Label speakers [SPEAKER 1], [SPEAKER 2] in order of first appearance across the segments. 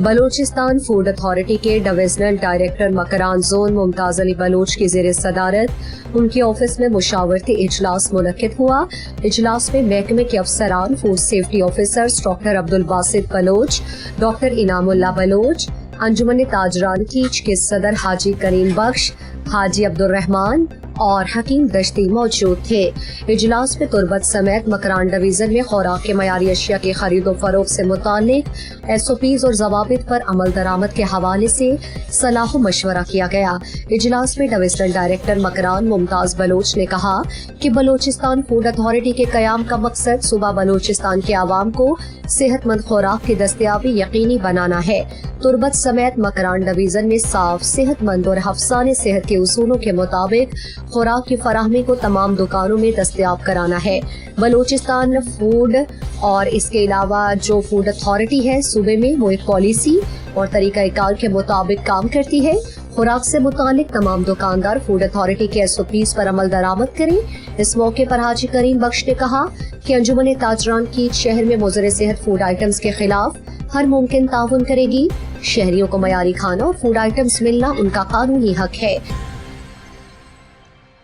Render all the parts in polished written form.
[SPEAKER 1] Balochistan food authority के divisional director Makran zone Mumtaz Ali Baloch की ज़ेर सदारत उनके ऑफिस में मुशावरती इजलास मुनक्किद हुआ। इजलास में महकमे के अफसरान, food safety officers doctor Abdul Basit Baloch, doctor Inamullah Baloch, Anjuman Tajiran Kech के सदर हाजी करीम बख्श, हाजी अब्दुल रहमान और हकीम दश्ती मौजूद थे। इजलास में तुरबत समेत मकरान डिवीजन में खुराक के मयारी अशिया की खरीदो फरोख्त से मुतालिक SOPs और जवाबित पर अमल दरामद के हवाले से सलाह मशवरा किया गया। इजलास में डिविजनल डायरेक्टर मकरान मुमताज बलोच ने कहा कि बलूचिस्तान फूड अथॉरिटी के कयाम का मकसद सूबा बलूचिस्तान के आवाम को सेहतमंद खुराक की दस्तयाबी यकीनी बनाना है। तुरबत समेत मकरान डिवीजन में साफ, सेहतमंद और हफ्साने सेहत के उसूलों के मुताबिक खुराक की फराहमी को तमाम दुकानों में दस्तयाब कराना है। बलूचिस्तान फूड और इसके अलावा जो फूड अथॉरिटी है सूबे में, वो एक पॉलिसी और तरीक़ाकार के मुताबिक काम करती है। खुराक से मुतालिक तमाम दुकानदार फूड अथॉरिटी के SOPs पर अमल दरामद करें। इस मौके पर हाजी करीम बख्श ने कहा कि अंजुमन ताजरान की शहर में मुज़र सेहत फूड आइटम्स के खिलाफ हर मुमकिन ताउन करेगी। शहरियों को मयारी खाना और फूड आइटम्स मिलना उनका कानूनी हक है।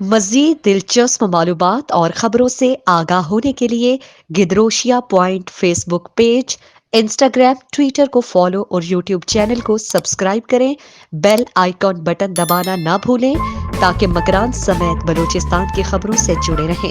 [SPEAKER 2] मज़ीद दिलचस्प मालूमात और खबरों से आगाह होने के लिए Gidroshia point Facebook page, Instagram, Twitter को फॉलो और यूट्यूब चैनल को सब्सक्राइब करें। बेल आइकॉन बटन दबाना ना भूलें ताकि मकरान समेत बलूचिस्तान की खबरों से जुड़े रहें।